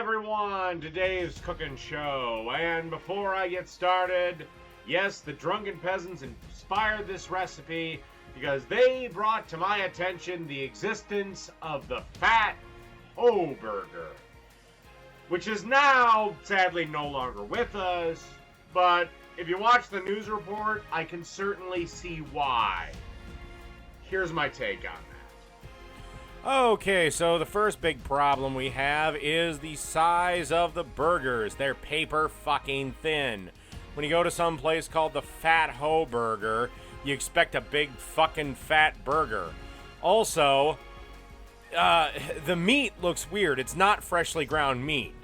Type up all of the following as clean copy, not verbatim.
everyone to Dave's Cooking Show. And before I get started, yes, the drunken peasants inspired this recipe because they brought to my attention the existence of the Fat Hoe burger, which is now sadly no longer with us. But if you watch the news report, I can certainly see why. Here's my take on that. Okay, so the first big problem we have is the size of the burgers. They're paper fucking thin. When you go to some place called the Fat Hoe burger, you expect a big fucking fat burger. Also, the meat looks weird. It's not freshly ground meat.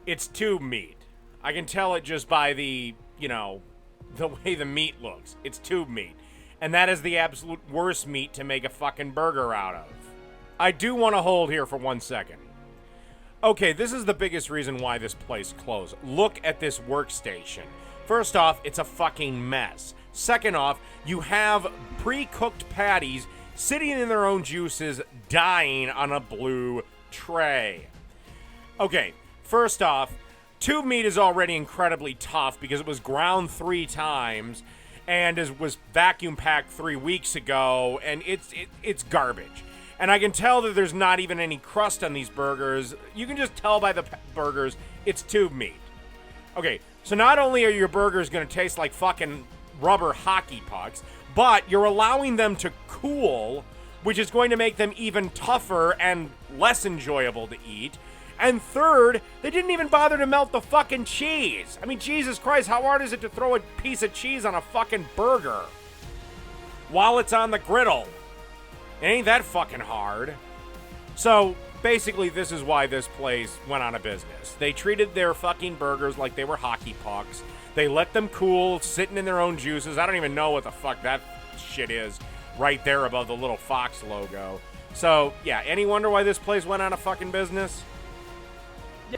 It's tube meat. I can tell it just by the way the meat looks. It's tube meat. And that is the absolute worst meat to make a fucking burger out of. I do want to hold here for 1 second. Okay, this is the biggest reason why this place closed. Look at this workstation. First off, it's a fucking mess. Second off, you have pre-cooked patties sitting in their own juices, dying on a blue tray. Okay, first off, tube meat is already incredibly tough because it was ground 3 times and was vacuum packed 3 weeks ago, and it's garbage. And I can tell that there's not even any crust on these burgers. You can just tell by the burgers it's tube meat. Okay, so not only are your burgers going to taste like fucking rubber hockey pucks, but you're allowing them to cool, which is going to make them even tougher and less enjoyable to eat. And third, they didn't even bother to melt the fucking cheese. I mean, Jesus Christ, how hard is it to throw a piece of cheese on a fucking burger while it's on the griddle? It ain't that fucking hard. So, basically, this is why this place went out of business. They treated their fucking burgers like they were hockey pucks. They let them cool, sitting in their own juices. I don't even know what the fuck that shit is right there above the little Fox logo. So, yeah, any wonder why this place went out of fucking business?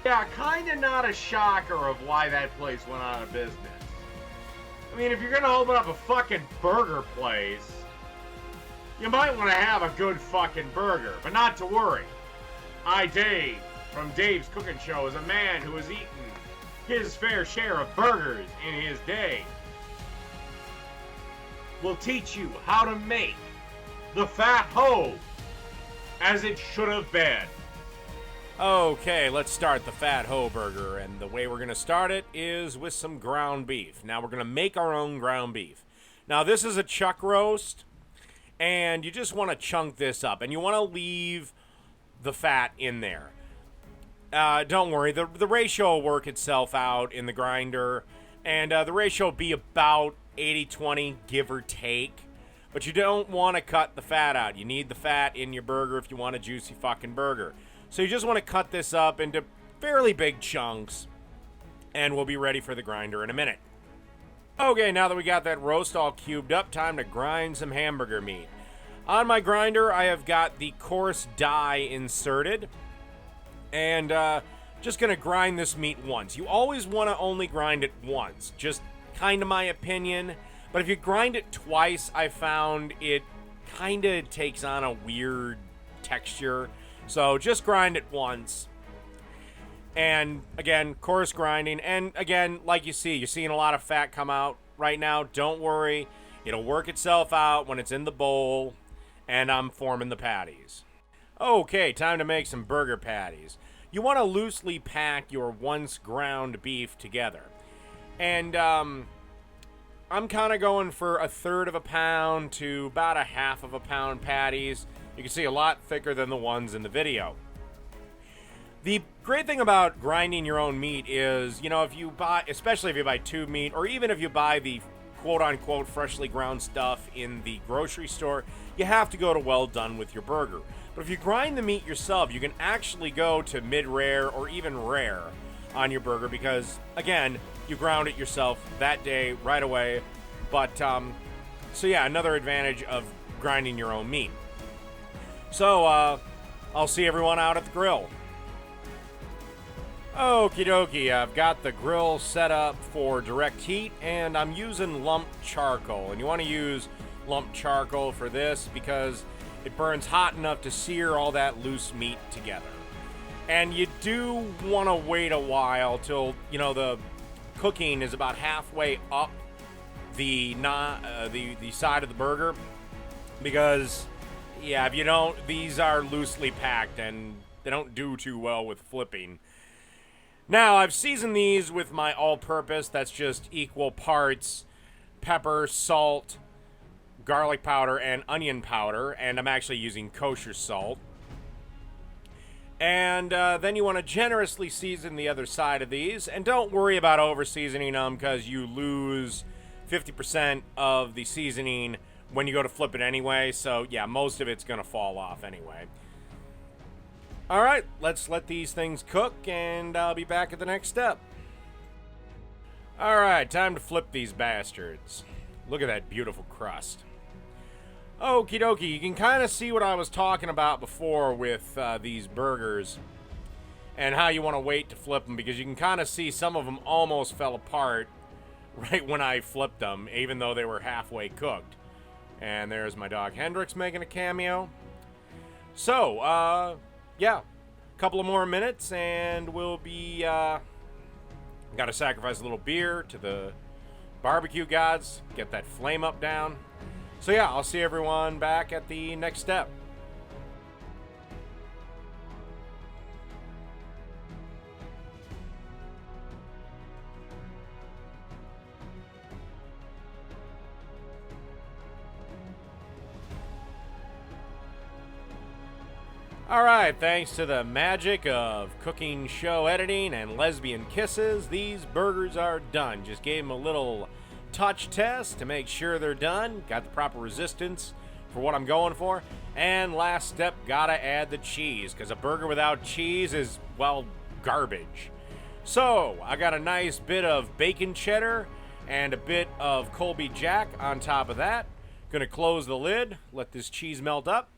Yeah, kinda not a shocker of why that place went out of business. I mean, if you're gonna open up a fucking burger place, you might want to have a good fucking burger, but not to worry. I, Dave, from Dave's Cooking Show, is a man who has eaten his fair share of burgers in his day. Will teach you how to make the Fat Hoe as it should have been. Okay, let's start the Fat Hoe burger, and the way we're going to start it is with some ground beef. Now, we're going to make our own ground beef. Now, this is a chuck roast, and you just want to chunk this up, and you want to leave the fat in there. Don't worry, the ratio will work itself out in the grinder, and the ratio will be about 80-20, give or take. But you don't want to cut the fat out. You need the fat in your burger if you want a juicy fucking burger. So you just want to cut this up into fairly big chunks, and we'll be ready for the grinder in a minute. Okay, now that we got that roast all cubed up, time to grind some hamburger meat. On my grinder, I have got the coarse die inserted, and just going to grind this meat once. You always want to only grind it once, just kind of my opinion. But if you grind it twice, I found it kind of takes on a weird texture. So just grind it once. And again, coarse grinding. And again, like you see, you're seeing a lot of fat come out right now. Don't worry. It'll work itself out when it's in the bowl. And I'm forming the patties. Okay, time to make some burger patties. You want to loosely pack your once ground beef together. And I'm kind of going for 1/3 of a pound to about 1/2 of a pound patties. You can see a lot thicker than the ones in the video. The great thing about grinding your own meat is, if you buy, especially if you buy tube meat, or even if you buy the quote-unquote freshly ground stuff in the grocery store, you have to go to well done with your burger. But if you grind the meat yourself, you can actually go to mid-rare or even rare on your burger because, again, you ground it yourself that day, right away. But, so yeah, another advantage of grinding your own meat. So, I'll see everyone out at the grill. Okie dokie, I've got the grill set up for direct heat, and I'm using lumped charcoal. And you want to use lumped charcoal for this because it burns hot enough to sear all that loose meat together. And you do want to wait a while till, the cooking is about halfway up the side of the burger, because if you don't, these are loosely packed and they don't do too well with flipping. Now, I've seasoned these with my all-purpose. That's just equal parts pepper, salt, garlic powder, and onion powder, and I'm actually using kosher salt. And then you want to generously season the other side of these, and don't worry about over-seasoning them, because you lose 50% of the seasoning when you go to flip it anyway, so yeah, most of it's going to fall off anyway. Alright, let's let these things cook, and I'll be back at the next step. Alright, time to flip these bastards. Look at that beautiful crust. Okie dokie, you can kind of see what I was talking about before with these burgers and how you want to wait to flip them, because you can kind of see some of them almost fell apart right when I flipped them, even though they were halfway cooked. And there's my dog Hendrix making a cameo. So, yeah, a couple of more minutes and we'll be, got to sacrifice a little beer to the barbecue gods, get that flame up down. So yeah, I'll see everyone back at the next step. Alright, thanks to the magic of cooking show editing and lesbian kisses, these burgers are done. Just gave them a little touch test to make sure they're done. Got the proper resistance for what I'm going for. And last step, gotta add the cheese, because a burger without cheese is, well, garbage. So, I got a nice bit of bacon cheddar and a bit of Colby Jack on top of that. Gonna close the lid, let this cheese melt up.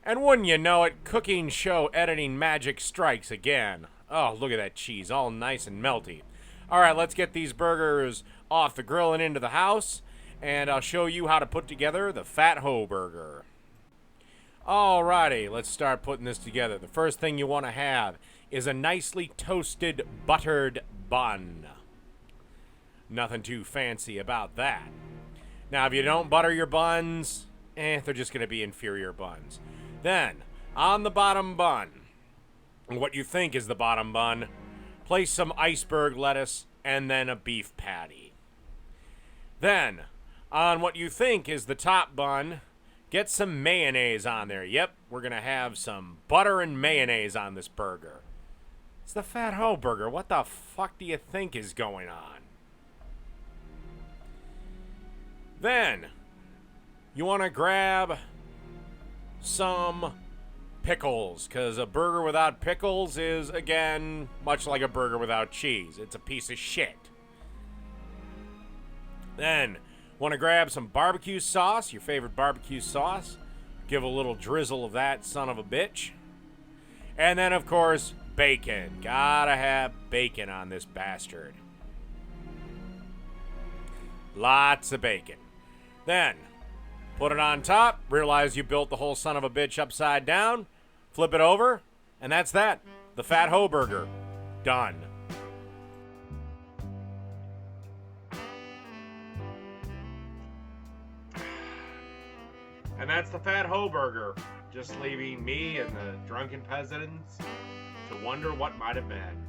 And wouldn't you know it, cooking show editing magic strikes again. Oh, look at that cheese, all nice and melty. Alright, let's get these burgers off the grill and into the house, and I'll show you how to put together the Fat Hoe burger. Alrighty, let's start putting this together. The first thing you want to have is a nicely toasted buttered bun. Nothing too fancy about that. Now, if you don't butter your buns, they're just going to be inferior buns. Then, on the bottom bun, what you think is the bottom bun, place some iceberg lettuce and then a beef patty. Then, on what you think is the top bun, get some mayonnaise on there. Yep, we're going to have some butter and mayonnaise on this burger. It's the Fat Hoe burger. What the fuck do you think is going on? Then, you want to grab some pickles, because a burger without pickles is, again, much like a burger without cheese. It's a piece of shit. Then, want to grab some barbecue sauce, your favorite barbecue sauce. Give a little drizzle of that son of a bitch. And then, of course, bacon. Gotta have bacon on this bastard. Lots of bacon. Then, put it on top, realize you built the whole son of a bitch upside down, flip it over, and that's that. The Fat Hoe burger. Done. And that's the Fat Hoe burger, just leaving me and the drunken peasants to wonder what might have been.